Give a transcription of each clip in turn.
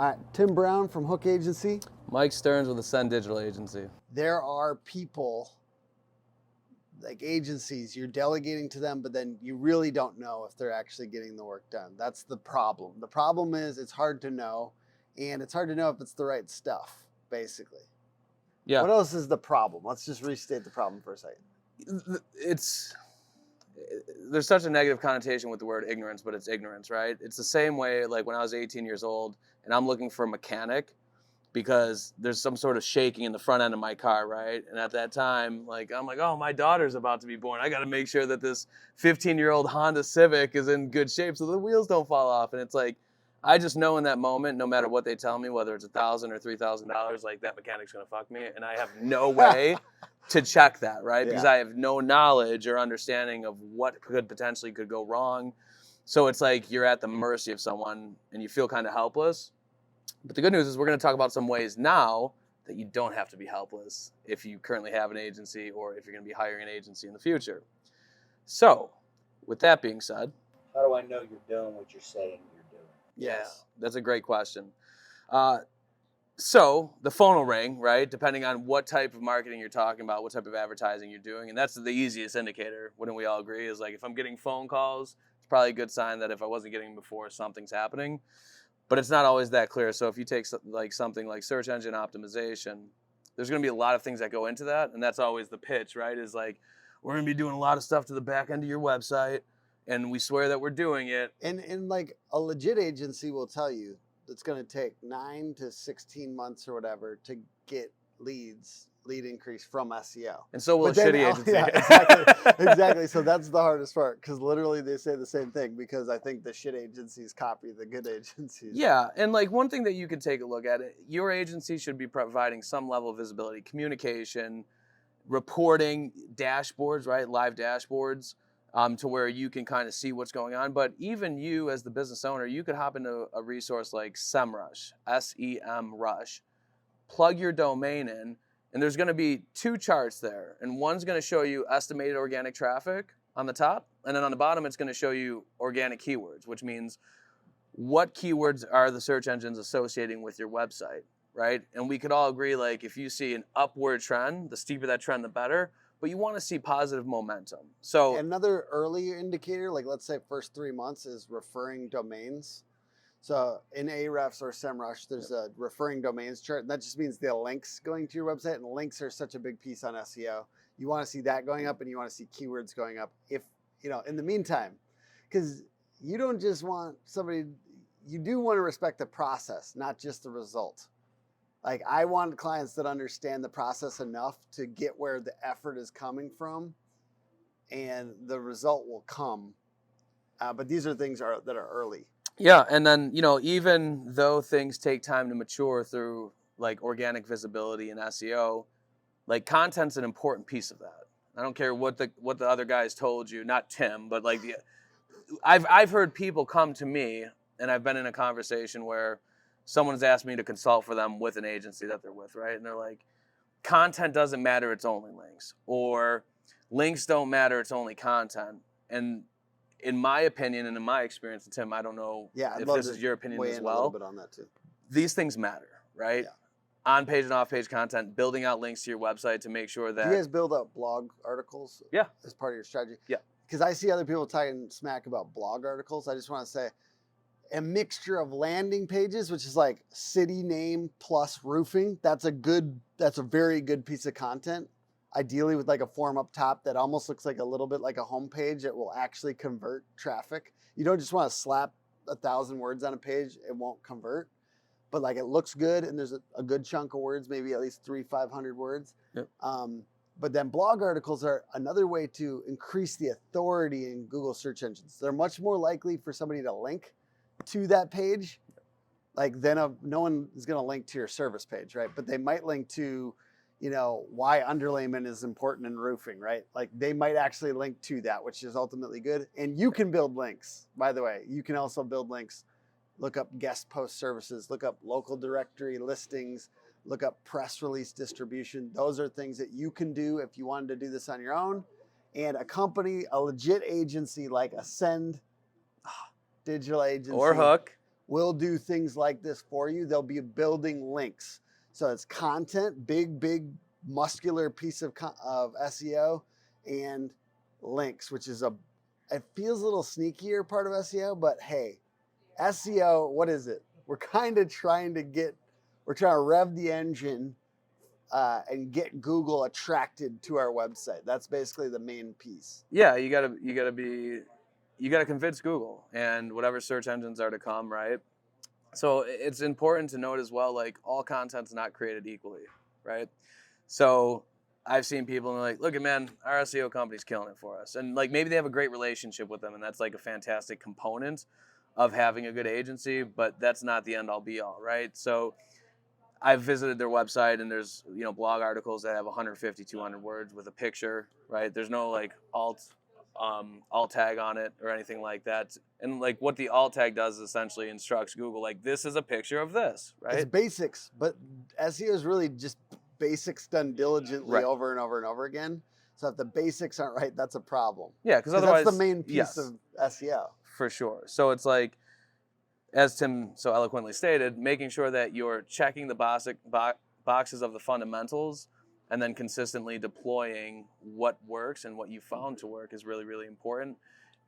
All right, Tim Brown from Hook Agency. Mike Stearns with Ascend Digital Agency. There are people, like agencies, you're delegating to them, but then you really don't know if they're actually getting the work done. That's the problem. The problem is it's hard to know, and it's hard to know if it's the right stuff, basically. Yeah. What else is the problem? Let's just restate the problem for a second. There's such a negative connotation with the word ignorance, but it's ignorance, right? It's the same way like when I was 18 years old and I'm looking for a mechanic because there's some sort of shaking in the front end of my car, right? And at that time, I'm like, oh, my daughter's about to be born. I got to make sure that this 15-year-old Honda Civic is in good shape so the wheels don't fall off. And it's like, I just know in that moment, no matter what they tell me, whether it's $1,000 or $3,000, like that mechanic's gonna fuck me, and I have no way to check that, right? Yeah. Because I have no knowledge or understanding of what could potentially go wrong. So it's like you're at the mercy of someone, and you feel kind of helpless. But the good news is we're gonna talk about some ways now that you don't have to be helpless if you currently have an agency or if you're gonna be hiring an agency in the future. So, with that being said, how do I know you're doing what you're saying you're doing? Yeah, that's a great question. So the phone will ring, right? Depending on what type of marketing you're talking about, what type of advertising you're doing. And that's the easiest indicator, wouldn't we all agree? Is like if I'm getting phone calls, it's probably a good sign that if I wasn't getting them before, something's happening. But it's not always that clear. So if you take something like search engine optimization, there's going to be a lot of things that go into that. And that's always the pitch, right? Is like, we're going to be doing a lot of stuff to the back end of your website. And we swear that we're doing it. And like a legit agency will tell you it's going to take 9 to 16 months or whatever to get lead increase from SEO. And so will a shitty agency. Yeah, exactly. Exactly. So that's the hardest part because literally they say the same thing because I think the shit agencies copy the good agencies. Yeah. And like one thing that you could take a look at, your agency should be providing some level of visibility, communication, reporting, dashboards, right? Live dashboards. To where you can kind of see what's going on. But even you as the business owner, you could hop into a resource like SEMrush, SEMrush, plug your domain in, and there's going to be 2 charts there. And one's going to show you estimated organic traffic on the top, and then on the bottom it's going to show you organic keywords, which means what keywords are the search engines associating with your website, right? And we could all agree, like, if you see an upward trend, the steeper that trend, the better. But you want to see positive momentum. So another early indicator, like let's say first 3 months, is referring domains. So in Ahrefs or SEMrush, there's a referring domains chart, and that just means the links going to your website. And links are such a big piece on SEO. You want to see that going up, and you want to see keywords going up. If in the meantime, because you don't just want somebody, you do want to respect the process, not just the result. Like I want clients that understand the process enough to get where the effort is coming from and the result will come. But these are things that are early. Yeah. And then, even though things take time to mature through like organic visibility and SEO, like content's an important piece of that. I don't care what the other guys told you, not Tim, but like I've heard people come to me and I've been in a conversation where someone's asked me to consult for them with an agency that they're with, right? And they're like, content doesn't matter, it's only links. Or links don't matter, it's only content. And in my opinion and in my experience, and Tim, I don't know if this is your opinion as well. A little bit on that too. These things matter, right? Yeah. On-page and off-page content, building out links to your website to make sure that... Do you guys build up blog articles as part of your strategy? Yeah. Because I see other people talking smack about blog articles. I just want to say, a mixture of landing pages, which is like city name plus roofing. That's a very good piece of content. Ideally with like a form up top that almost looks like a little bit like a home page that will actually convert traffic. You don't just want to slap 1,000 words on a page, it won't convert. But like it looks good and there's a good chunk of words, maybe at least 300-500 words. Yep. But then blog articles are another way to increase the authority in Google search engines. They're much more likely for somebody to link to that page, like then no one is going to link to your service page, right? But they might link to, why underlayment is important in roofing, right? Like they might actually link to that, which is ultimately good. And you can build links, by the way. You can also build links. Look up guest post services, look up local directory listings, look up press release distribution. Those are things that you can do if you wanted to do this on your own. And a legit agency like Ascend Digital Agency or Hook will do things like this for you. They'll be building links. So it's content, big muscular piece of SEO, and links, which is it feels a little sneakier part of SEO, but hey, SEO, what is it? We're trying to rev the engine and get Google attracted to our website. That's basically the main piece. Yeah, you gotta convince Google and whatever search engines are to come, right? So it's important to note as well, like all content's not created equally, right? So I've seen people and they're like, look at man, our SEO company's killing it for us. And like maybe they have a great relationship with them and that's like a fantastic component of having a good agency, but that's not the end all be all, right? So I've visited their website and there's, blog articles that have 150, 200 words with a picture, right? There's no like alt tag on it or anything like that. And like what the alt tag does is essentially instructs Google, like this is a picture of this, right? It's basics, but SEO is really just basics done diligently over and over and over again. So if the basics aren't right, that's a problem. Yeah, because otherwise that's the main piece of SEO. For sure. So it's like, as Tim so eloquently stated, making sure that you're checking the boxes of the fundamentals and then consistently deploying what works and what you found to work is really, really important.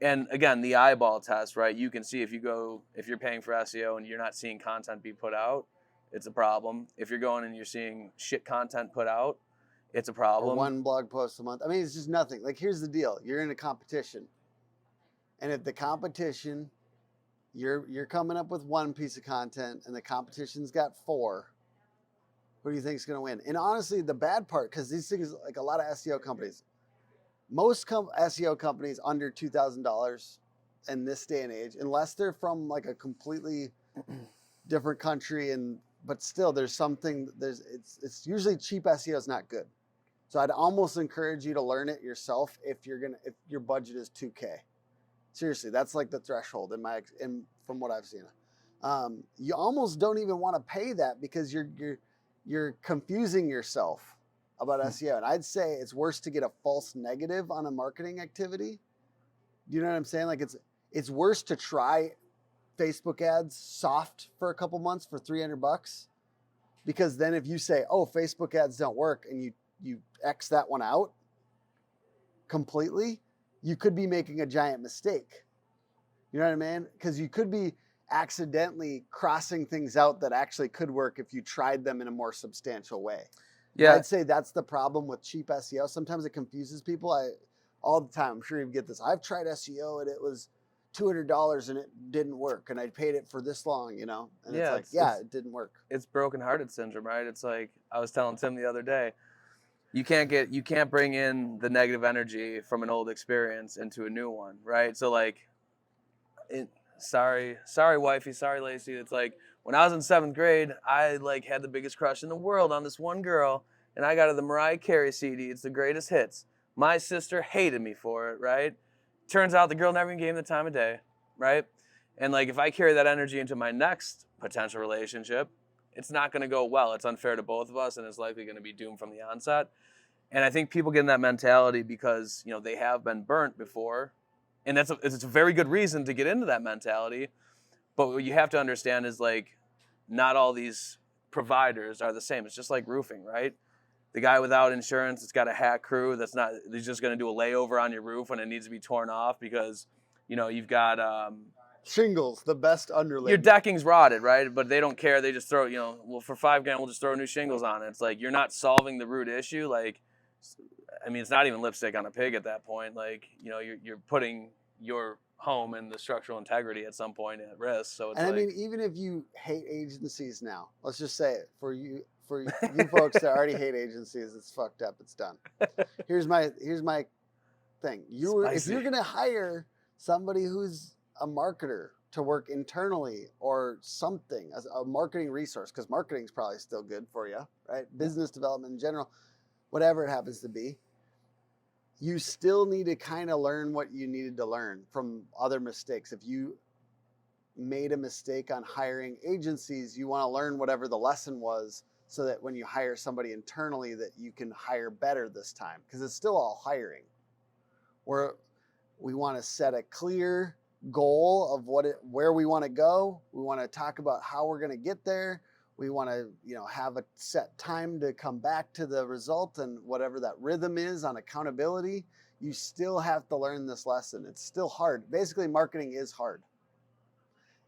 And again, the eyeball test, right? You can see if you're paying for SEO and you're not seeing content be put out, it's a problem. If you're going and you're seeing shit content put out, it's a problem. Or one blog post a month. I mean, it's just nothing. Like, here's the deal. You're in a competition. And if the competition, you're coming up with one piece of content and the competition's got 4, who do you think is going to win? And honestly, the bad part, because these things, like a lot of SEO companies, most SEO companies under $2,000 in this day and age, unless they're from like a completely different country, but still there's something, it's usually cheap SEO is not good. So I'd almost encourage you to learn it yourself if your budget is $2K. Seriously, that's like the threshold from what I've seen. You almost don't even want to pay that because you're confusing yourself about SEO. And I'd say it's worse to get a false negative on a marketing activity. You know what I'm saying? Like it's worse to try Facebook ads soft for a couple months for $300, because then if you say, oh, Facebook ads don't work, and you X that one out completely, you could be making a giant mistake. You know what I mean? Because you could be accidentally crossing things out that actually could work if you tried them in a more substantial way. Yeah, I'd say that's the problem with cheap SEO. Sometimes it confuses people. All the time, I'm sure you get this. I've tried SEO and it was $200 and it didn't work, and I paid it for this long, And it didn't work. It's broken-hearted syndrome, right? It's like I was telling Tim the other day. You can't bring in the negative energy from an old experience into a new one, right? So like, sorry wifey, sorry Lacey. It's like when I was in 7th grade, I like had the biggest crush in the world on this one girl, and I got her the Mariah Carey CD. It's the greatest hits. My sister hated me for it, right? Turns out the girl never even gave me the time of day, right? And like if I carry that energy into my next potential relationship, it's not going to go well. It's unfair to both of us, and it's likely going to be doomed from the onset. And I think people get in that mentality because they have been burnt before, and it's a very good reason to get into that mentality. But what you have to understand is like, not all these providers are the same. It's just like roofing, right? The guy without insurance that's got a hack crew he's just going to do a layover on your roof when it needs to be torn off because you've got shingles, the best underlay. Your decking's rotted, right? But they don't care. They just throw, well, for $5,000, we'll just throw new shingles on it. It's like you're not solving the root issue. Like, I mean, it's not even lipstick on a pig at that point. like you're putting your home and the structural integrity at some point at risk. So it's I mean, even if you hate agencies now, let's just say it for you folks that already hate agencies, it's fucked up. It's done. Here's my thing. If you're gonna hire somebody who's a marketer to work internally or something as a marketing resource, because marketing is probably still good for you, right? Business development in general, whatever it happens to be, you still need to kind of learn what you needed to learn from other mistakes. If you made a mistake on hiring agencies, you want to learn whatever the lesson was so that when you hire somebody internally that you can hire better this time, because it's still all hiring. We want to set a clear goal of where we want to go. We want to talk about how we're going to get there. We want to, have a set time to come back to the result, and whatever that rhythm is on accountability, you still have to learn this lesson. It's still hard. Basically, marketing is hard.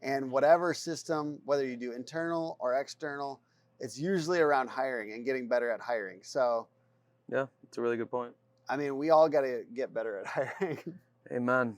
And whatever system, whether you do internal or external, it's usually around hiring and getting better at hiring. So, yeah, it's a really good point. I mean, we all got to get better at hiring. Amen.